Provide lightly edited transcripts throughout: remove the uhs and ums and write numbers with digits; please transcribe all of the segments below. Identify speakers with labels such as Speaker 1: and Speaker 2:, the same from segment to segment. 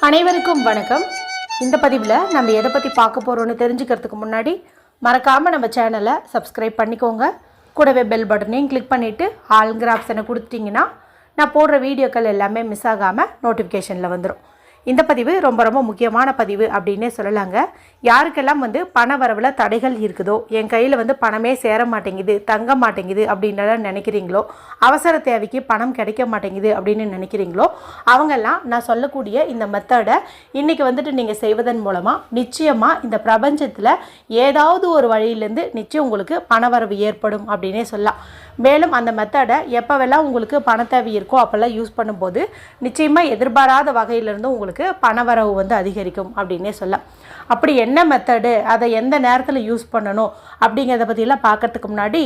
Speaker 1: அனைவருக்கும் வணக்கம். இந்த பதிவில் நம்ம எதை பற்றி பார்க்க போகிறோன்னு தெரிஞ்சுக்கிறதுக்கு முன்னாடி மறக்காமல் நம்ம சேனலை சப்ஸ்கிரைப் பண்ணிக்கோங்க. கூடவே பெல் பட்டனையும் கிளிக் பண்ணிவிட்டு ஆல்ங்கிற ஆப்ஷனை கொடுத்துட்டிங்கன்னா நான் போடுற வீடியோக்கள் எல்லாமே மிஸ் ஆகாமல் நோட்டிஃபிகேஷனில் வந்துடும். இந்த பதிவு ரொம்ப முக்கியமான பதிவு அப்படின்னே சொல்லலாங்க. யாருக்கெல்லாம் பண வரவில் தடைகள் இருக்குதோ, என் கையில் பணமே சேர மாட்டேங்குது, தங்க மாட்டேங்குது அப்படின்றத நினைக்கிறீங்களோ, அவசர தேவைக்கு பணம் கிடைக்க மாட்டேங்குது அப்படின்னு நினைக்கிறீங்களோ, அவங்கெல்லாம் நான் சொல்லக்கூடிய இந்த மெத்தடை இன்றைக்கி நீங்கள் செய்வதன் மூலமாக நிச்சயமாக இந்த பிரபஞ்சத்தில் ஏதாவது ஒரு வழியிலேருந்து நிச்சயம் உங்களுக்கு பணவரவு ஏற்படும் அப்படின்னே சொல்லலாம். மேலும் அந்த மெத்தடை எப்போவெல்லாம் உங்களுக்கு பண தேவை இருக்கோ அப்போல்லாம் யூஸ் பண்ணும்போது நிச்சயமாக எதிர்பாராத வகையிலிருந்து உங்களுக்கு பணவரவு அதிகரிக்கும் அப்படின்னே சொல்லலாம். அப்படி என்ன மெத்தடு, அதை எந்த நேரத்தில் யூஸ் பண்ணணும் அப்படிங்கிறத பற்றிலாம் பார்க்கறதுக்கு முன்னாடி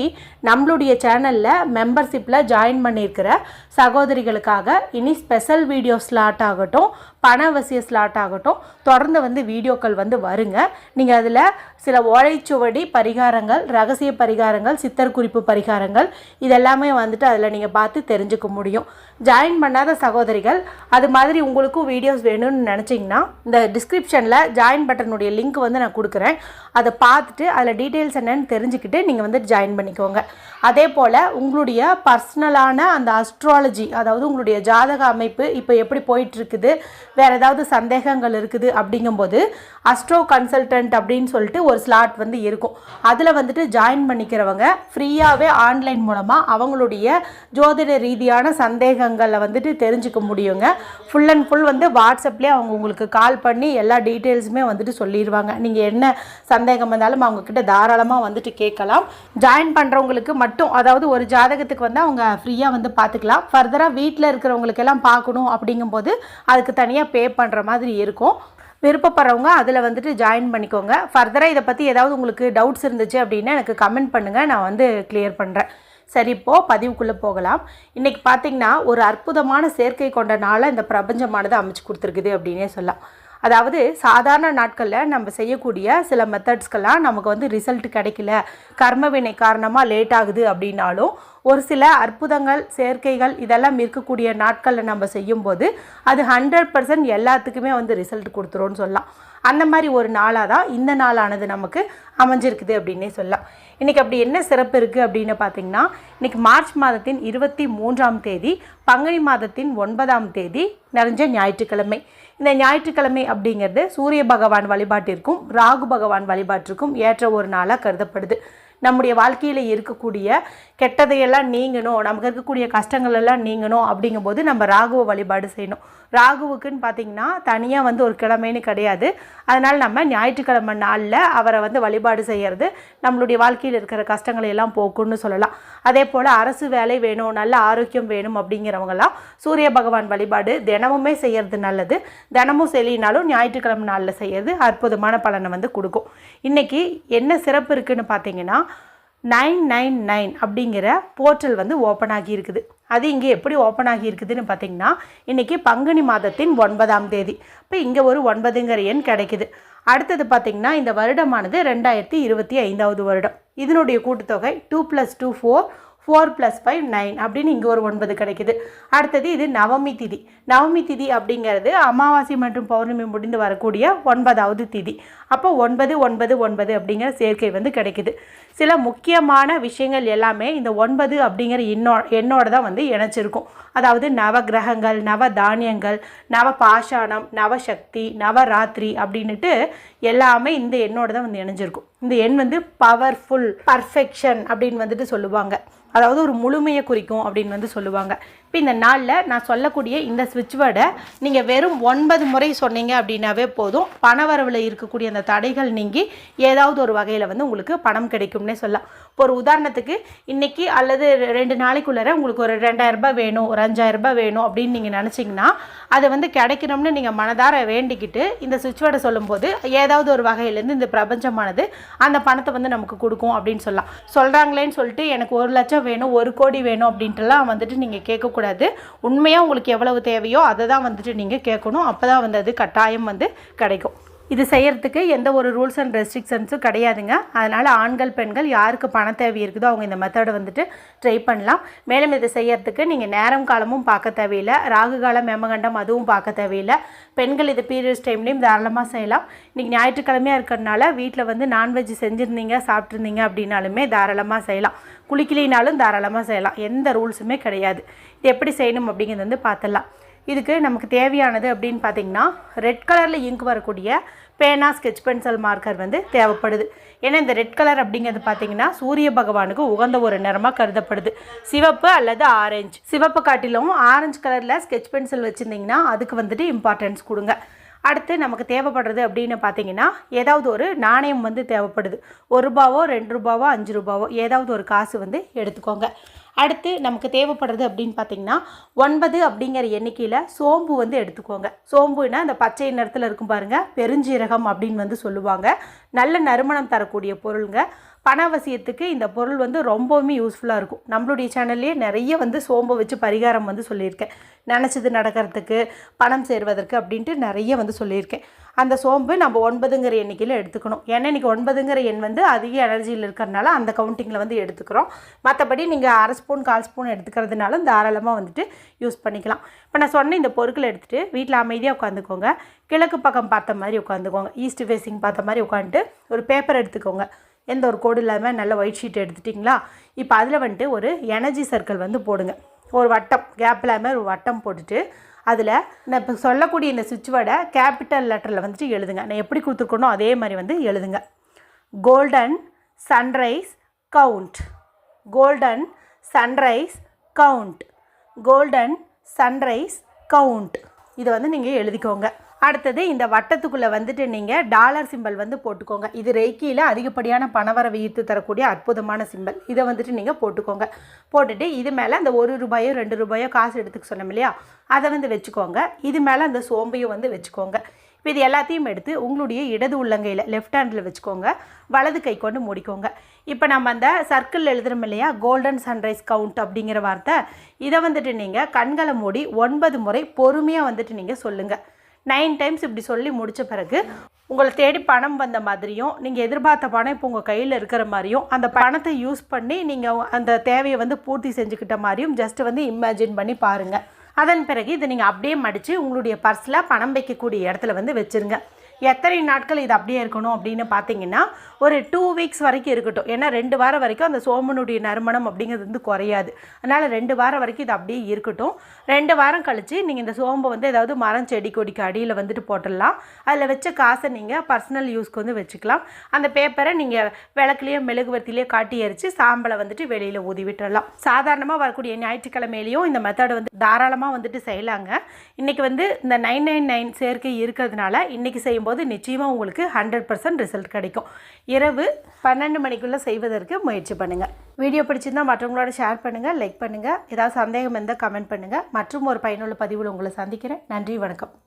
Speaker 1: நம்மளுடைய சேனலில் மெம்பர்ஷிப்பில் ஜாயின் பண்ணியிருக்கிற சகோதரிகளுக்காக இனி ஸ்பெஷல் வீடியோ ஸ்லாட் ஆகட்டும், பணவசிய ஸ்லாட் ஆகட்டும், தொடர்ந்து வீடியோக்கள் வருங்க. நீங்கள் அதில் சில ஓலைச்சுவடி பரிகாரங்கள், ரகசிய பரிகாரங்கள், சித்தர் குறிப்பு பரிகாரங்கள் இதெல்லாமே அதில் நீங்கள் பார்த்து தெரிஞ்சுக்க முடியும். ஜாயின் பண்ணாத சகோதரிகள் அது மாதிரி உங்களுக்கும் வீடியோஸ் வேணும்னு நினச்சிங்கன்னா இந்த டிஸ்கிரிப்ஷனில் ஜாயின் பட்டனுடைய லிங்க் நான் கொடுக்குறேன். அதை பார்த்துட்டு அதில் டீட்டெயில்ஸ் என்னன்னு தெரிஞ்சுக்கிட்டு நீங்கள் ஜாயின் பண்ணிக்கோங்க. அதே போல் உங்களுடைய பர்சனலான அந்த அஸ்ட்ராலஜி, அதாவது உங்களுடைய ஜாதக அமைப்பு இப்போ எப்படி போயிட்டுருக்குது, வேறு ஏதாவது சந்தேகங்கள் இருக்குது அப்படிங்கும்போது அஸ்ட்ரோ கன்சல்டன்ட் அப்படின்னு சொல்லிட்டு ஒரு ஸ்லாட் இருக்கும். அதில் ஜாயின் பண்ணிக்கிறவங்க ஃப்ரீயாகவே ஆன்லைன் மூலமாக அவங்களுடைய ஜோதிட ரீதியான சந்தேகங்களை தெரிஞ்சுக்க முடியுங்க. ஃபுல் அண்ட் ஃபுல் வாட்ஸ்அப்லேயே அவங்க உங்களுக்கு கால் பண்ணி எல்லா டீட்டெயில்ஸுமே சொல்லிடுவாங்க. நீங்கள் என்ன சந்தேகம் வந்தாலும் அவங்கக்கிட்ட தாராளமாக கேட்கலாம். ஜாயின் பண்ணுறவங்களுக்கு மட்டும், அதாவது ஒரு ஜாதகத்துக்கு அவங்க ஃப்ரீயாக பார்த்துக்கலாம். ஃபர்தராக வீட்டில் இருக்கிறவங்களுக்கெல்லாம் பார்க்கணும் அப்படிங்கும்போது அதுக்கு தனியாக பே பண்ணுற மாதிரி இருக்கும். விருப்பப்படுறவங்க அதில் ஜாயின் பண்ணிக்கோங்க. ஃபர்தராக இதை பற்றி ஏதாவது உங்களுக்கு டவுட்ஸ் இருந்துச்சு அப்படின்னா எனக்கு கமெண்ட் பண்ணுங்கள், நான் கிளியர் பண்ணுறேன். சரி, இப்போது பதிவுக்குள்ளே போகலாம். இன்றைக்கி பார்த்திங்கன்னா ஒரு அற்புதமான சேர்க்கை கொண்ட நாளை இந்த பிரபஞ்சமானது அமைச்சு கொடுத்துருக்குது அப்படின்னே சொல்லலாம். அதாவது சாதாரண நாட்களில் நம்ம செய்யக்கூடிய சில மெத்தட்ஸ்க்கெல்லாம் நமக்கு ரிசல்ட் கிடைக்கல, கர்மவினை காரணமாக லேட் ஆகுது அப்படின்னாலும் ஒரு சில அற்புதங்கள், சேர்க்கைகள் இதெல்லாம் இருக்கக்கூடிய நாட்களில் நம்ம செய்யும்போது அது 100% எல்லாத்துக்குமே ரிசல்ட் கொடுத்துரும்னு சொல்லலாம். அந்த மாதிரி ஒரு நாளாக தான் இந்த நாளானது நமக்கு அமைஞ்சிருக்குது அப்படின்னே சொல்லலாம். இன்றைக்கி அப்படி என்ன சிறப்பு இருக்குது அப்படின்னு பார்த்திங்கன்னா, இன்றைக்கி மார்ச் மாதத்தின் 23ஆம் தேதி, பங்குனி மாதத்தின் 9ஆம் தேதி நிறைஞ்ச ஞாயிற்றுக்கிழமை. இந்த ஞாயிற்றுக்கிழமை அப்படிங்கிறது சூரிய பகவான் வழிபாட்டிற்கும் ராகு பகவான் வழிபாட்டிற்கும் ஏற்ற ஒரு நாளாக கருதப்படுது. நம்முடைய வாழ்க்கையில் இருக்கக்கூடிய கெட்டதையெல்லாம் நீங்கணும், நமக்கு இருக்கக்கூடிய கஷ்டங்கள் எல்லாம் நீங்கணும் அப்படிங்கும்போது நம்ம ராகுவை வழிபாடு செய்யணும். ராகுவுக்குன்னு பார்த்திங்கன்னா தனியாக ஒரு கிழமைன்னு கிடையாது. அதனால் நம்ம ஞாயிற்றுக்கிழமை நாளில் அவரை வழிபாடு செய்கிறது நம்மளுடைய வாழ்க்கையில் இருக்கிற கஷ்டங்களை எல்லாம் போக்குன்னு சொல்லலாம். அதே போல் அரசு வேலை வேணும், நல்ல ஆரோக்கியம் வேணும் அப்படிங்கிறவங்களாம் சூரிய பகவான் வழிபாடு தினமுமே செய்கிறது நல்லது. தினமும் செய்யலினாலும் ஞாயிற்றுக்கிழமை நாளில் செய்கிறது அற்புதமான பலனை கொடுக்கும். இன்றைக்கி என்ன சிறப்பு இருக்குதுன்னு பார்த்திங்கன்னா, 999 அப்படிங்கிற போர்ட்டல் ஓப்பன் ஆகி இருக்குது. அது இங்கே எப்படி ஓப்பன் ஆகி இருக்குதுன்னு பார்த்திங்கன்னா, இன்றைக்கி பங்குனி மாதத்தின் 9ஆம் தேதி. இப்போ இங்கே ஒரு 9ங்கிற எண் கிடைக்குது. அடுத்தது பார்த்திங்கன்னா, இந்த வருடமானது 2025வது வருடம். இதனுடைய கூட்டுத்தொகை 2 + 2 4, 4 + 5 9 அப்படின்னு இங்கே ஒரு 9 கிடைக்குது. அடுத்தது இது நவமி திதி. நவமி திதி அப்படிங்கிறது அமாவாசை மற்றும் பௌர்ணமி முடிந்து வரக்கூடிய 9வது திதி. அப்போ 9 9 9 அப்படிங்கிற சேர்க்கை கிடைக்குது. சில முக்கியமான விஷயங்கள் எல்லாமே இந்த 9 அப்படிங்கிற எண்ணோட தான் இணைச்சிருக்கும். அதாவது நவ கிரகங்கள், நவ தானியங்கள், நவ பாஷாணம், நவசக்தி, நவராத்திரி அப்படின்ட்டு எல்லாமே இந்த எண்ணோட தான் இணைஞ்சிருக்கும். இந்த எண் பவர்ஃபுல், பர்ஃபெக்ஷன் அப்படின்னு சொல்லுவாங்க. அதாவது ஒரு முழுமையை குறிக்கும் அப்படின்னு சொல்லுவாங்க. இப்போ இந்த நாளில் நான் சொல்லக்கூடிய இந்த ஸ்விட்ச் வேர்டை நீங்கள் வெறும் 9 முறை சொன்னீங்க அப்படின்னாவே போதும். பணவரவில் இருக்கக்கூடிய அந்த தடைகள் நீங்கி ஏதாவது ஒரு வகையில் உங்களுக்கு பணம் கிடைக்கும்னே சொல்லலாம். இப்போ ஒரு உதாரணத்துக்கு இன்றைக்கி அல்லது 2 நாளைக்குள்ளே உங்களுக்கு ஒரு 2000 ரூபாய் வேணும், ஒரு 5000 ரூபாய் வேணும் அப்படின்னு நீங்கள் நினச்சிங்கன்னா அது கிடைக்கணும்னு நீங்கள் மனதார வேண்டிக்கிட்டு இந்த ஸ்விட்ச் வேர்டை சொல்லும்போது ஏதாவது ஒரு வகையிலேருந்து இந்த பிரபஞ்சமானது அந்த பணத்தை நமக்கு கொடுக்கும் அப்படின்னு சொல்லலாம். சொல்கிறாங்களேன்னு சொல்லிட்டு எனக்கு 1 லட்சம் வேணும், 1 கோடி வேணும் அப்படின்ட்டுலாம் நீங்கள் கேட்கக்கூடாது. உண்மையாக உங்களுக்கு எவ்வளவு தேவையோ அதை தான் நீங்கள் கேட்கணும். அப்போ தான் அது கட்டாயம் கிடைக்கும். இது செய்கிறதுக்கு எந்த ஒரு ரூல்ஸ் அண்ட் ரெஸ்ட்ரிக்ஷன்ஸும் கிடையாதுங்க. அதனால் ஆண்கள் பெண்கள் யாருக்கு பண தேவை இருக்குதோ அவங்க இந்த மெத்தடை வந்துட்டு ட்ரை பண்ணலாம். மேலும் இதை செய்கிறதுக்கு நீங்கள் நேரம் காலமும் பார்க்க தேவையில்லை, ராகு காலம் யமகண்டம் அதுவும் பார்க்க தேவையில்லை. பெண்கள் இது பீரியட்ஸ் டைம்லேயும் தாராளமாக செய்யலாம். இன்றைக்கி ஞாயிற்றுக்கிழமையாக இருக்கிறதுனால வீட்டில் வந்து நான்வெஜ் செஞ்சுருந்தீங்க சாப்பிட்ருந்தீங்க அப்படின்னாலுமே தாராளமாக செய்யலாம். குளிக்கலினாலும் தாராளமாக செய்யலாம். எந்த ரூல்ஸுமே கிடையாது. இது எப்படி செய்யணும் அப்படிங்கிறது வந்து பார்த்துடலாம். இதுக்கு நமக்கு தேவையானது அப்படின்னு பார்த்திங்கன்னா ரெட் கலரில் இங்க் வரக்கூடிய பேனா, ஸ்கெட்ச் பென்சில், மார்க்கர் வந்து தேவைப்படுது. ஏன்னா இந்த ரெட் கலர் அப்படிங்கிறது பார்த்திங்கன்னா சூரிய பகவானுக்கு உகந்த ஒரு நிறமாக கருதப்படுது. சிவப்பு அல்லது ஆரஞ்சு, சிவப்பு காட்டிலும் ஆரஞ்சு கலரில் ஸ்கெட்ச் பென்சில் வச்சுருந்திங்கன்னா அதுக்கு வந்துட்டு இம்பார்ட்டன்ஸ் கொடுங்க. அடுத்து நமக்கு தேவைப்படுறது அப்படின்னு பார்த்தீங்கன்னா ஏதாவது ஒரு நாணயம் வந்து தேவைப்படுது. 1 ரூபாவோ 2 ரூபாவோ 5 ரூபாவோ ஏதாவது ஒரு காசு வந்து எடுத்துக்கோங்க. அடுத்து நமக்கு தேவைப்படுறது அப்படின்னு பார்த்தீங்கன்னா 9 அப்படிங்கிற எண்ணிக்கையில் சோம்பு வந்து எடுத்துக்கோங்க. சோம்புனா அந்த பச்சை நிறத்தில் இருக்கும் பாருங்கள், பெருஞ்சீரகம் அப்படின்னு வந்து சொல்லுவாங்க. நல்ல நறுமணம் தரக்கூடிய பொருளுங்க. பணவசியத்துக்கு இந்த பொருள் வந்து ரொம்பவுமே யூஸ்ஃபுல்லாக இருக்கும். நம்மளுடைய சேனல்லே நிறைய வந்து சோம்பை வச்சு பரிகாரம் வந்து சொல்லியிருக்கேன். நினச்சது நடக்கிறதுக்கு, பணம் சேர்வதற்கு அப்படின்ட்டு நிறைய வந்து சொல்லியிருக்கேன். அந்த சோம்பு நம்ம 9ங்கிற எண்ணிக்கையில் எடுத்துக்கணும். ஏன்னா இன்றைக்கி 9ங்கிற எண் வந்து அதிக எனர்ஜியில் இருக்கிறதுனால அந்த கவுண்டிங்கில் வந்து எடுத்துக்கிறோம். மற்றபடி நீங்கள் 1/2 ஸ்பூன் 1/4 ஸ்பூன் எடுத்துக்கிறதுனாலும் தாராளமாக வந்துட்டு யூஸ் பண்ணிக்கலாம். இப்போ நான் சொன்ன இந்த பொருட்களை எடுத்துகிட்டு வீட்டில் அமைதியாக உட்காந்துக்கோங்க. கிழக்கு பக்கம் பார்த்த மாதிரி உட்காந்துக்கோங்க. ஈஸ்ட் ஃபேஸிங் பார்த்த மாதிரி உட்காந்துட்டு ஒரு பேப்பர் எடுத்துக்கோங்க. எந்த ஒரு கோடு இல்லாமல் நல்ல ஒயிட் ஷீட் எடுத்துட்டிங்களா? இப்போ அதில் வந்துட்டு ஒரு எனர்ஜி சர்க்கிள் வந்து போடுங்க. ஒரு வட்டம், கேப் இல்லாமல் ஒரு வட்டம் போட்டுட்டு அதில் நான் இப்போ சொல்லக்கூடிய இந்த சுவிட்ச் வேர்டை கேபிட்டல் லெட்டரில் வந்துட்டு எழுதுங்க. நான் எப்படி கொடுத்துருக்கணும் அதே மாதிரி வந்து எழுதுங்க. Golden sunrise count, golden sunrise count, golden sunrise count. இதை வந்து நீங்கள் எழுதிக்கோங்க. அடுத்தது இந்த வட்டத்துக்குள்ளே வந்துட்டு நீங்கள் டாலர் சிம்பல் வந்து போட்டுக்கோங்க. இது ரெய்க்கியில் அதிகப்படியான பணவரவை ஈர்த்து தரக்கூடிய அற்புதமான சிம்பல். இதை வந்துட்டு நீங்கள் போட்டுக்கோங்க. போட்டுட்டு இது மேலே அந்த 1 ரூபாயோ 2 ரூபாயோ காசு எடுத்துக்க சொன்னோம் இல்லையா, அதை வந்து வச்சுக்கோங்க. இது மேலே அந்த சோம்பையும் வந்து வச்சுக்கோங்க. இப்போ இது எல்லாத்தையும் எடுத்து உங்களுடைய இடது உள்ளங்கையில் லெஃப்ட் ஹேண்டில் வச்சுக்கோங்க. வலது கை கொண்டு மூடிக்கோங்க. இப்போ நம்ம அந்த சர்க்கிள் எழுதுறோம் இல்லையா, கோல்டன் சன்ரைஸ் கவுண்ட் அப்படிங்கிற வார்த்தை, இதை வந்துட்டு நீங்கள் கண்களை மூடி 9 முறை பொறுமையாக வந்துட்டு நீங்கள் சொல்லுங்கள். 9 டைம்ஸ் இப்படி சொல்லி முடித்த பிறகு உங்களை தேடி பணம் வந்த மாதிரியும், நீங்கள் எதிர்பார்த்த பணம் இப்போ உங்கள் கையில் இருக்கிற மாதிரியும், அந்த பணத்தை யூஸ் பண்ணி நீங்கள் அந்த தேவையை வந்து பூர்த்தி செஞ்சுக்கிட்ட மாதிரியும் ஜஸ்ட்டு வந்து இமேஜின் பண்ணி பாருங்கள். அதன் பிறகு இதை நீங்கள் அப்படியே மடித்து உங்களுடைய பர்ஸில் பணம் வைக்கக்கூடிய இடத்துல வந்து வச்சுருங்க. எத்தனை நாட்கள் இது அப்படியே இருக்கணும் அப்படின்னு பார்த்தீங்கன்னா ஒரு 2 வீக்ஸ் வரைக்கும் இருக்கட்டும். ஏன்னா 2 வாரம் வரைக்கும் அந்த சோமனுடைய நறுமணம் அப்படிங்கிறது வந்து குறையாது. அதனால் 2 வாரம் வரைக்கும் இது அப்படியே இருக்கட்டும். 2 வாரம் கழித்து நீங்கள் இந்த சோம்பை வந்து ஏதாவது மரம் செடி கொடிக்கு அடியில் வந்துட்டு போட்டுடலாம். அதில் வச்ச காசை நீங்கள் பர்சனல் யூஸ்க்கு வந்து வச்சுக்கலாம். அந்த பேப்பரை நீங்கள் விளக்குலேயோ மெழுகுவர்த்திலேயோ காட்டி எரித்து சாம்பலை வந்துட்டு வெளியில் ஊதி விட்டுடலாம். சாதாரணமாக வரக்கூடிய ஞாயிற்றுக்கிழமையிலையும் இந்த மெத்தடை வந்து தாராளமாக வந்துட்டு செய்யலாங்க. இன்றைக்கி வந்து இந்த 999 சேர்க்கை இருக்கிறதுனால இன்றைக்கி செய்யும் போது நிச்சயமாக உங்களுக்கு 100% ரிசல்ட் கிடைக்கும். இரவு 12 மணிக்குள்ளே செய்வதற்கு முயற்சி பண்ணுங்கள். வீடியோ பிடிச்சிருந்தால் மற்றவங்களோட ஷேர் பண்ணுங்கள், லைக் பண்ணுங்கள். ஏதாவது சந்தேகம் இருந்தால் கமெண்ட் பண்ணுங்கள். மற்றும் ஒரு பயனுள்ள பதிவில் உங்களை சந்திக்கிறேன். நன்றி, வணக்கம்.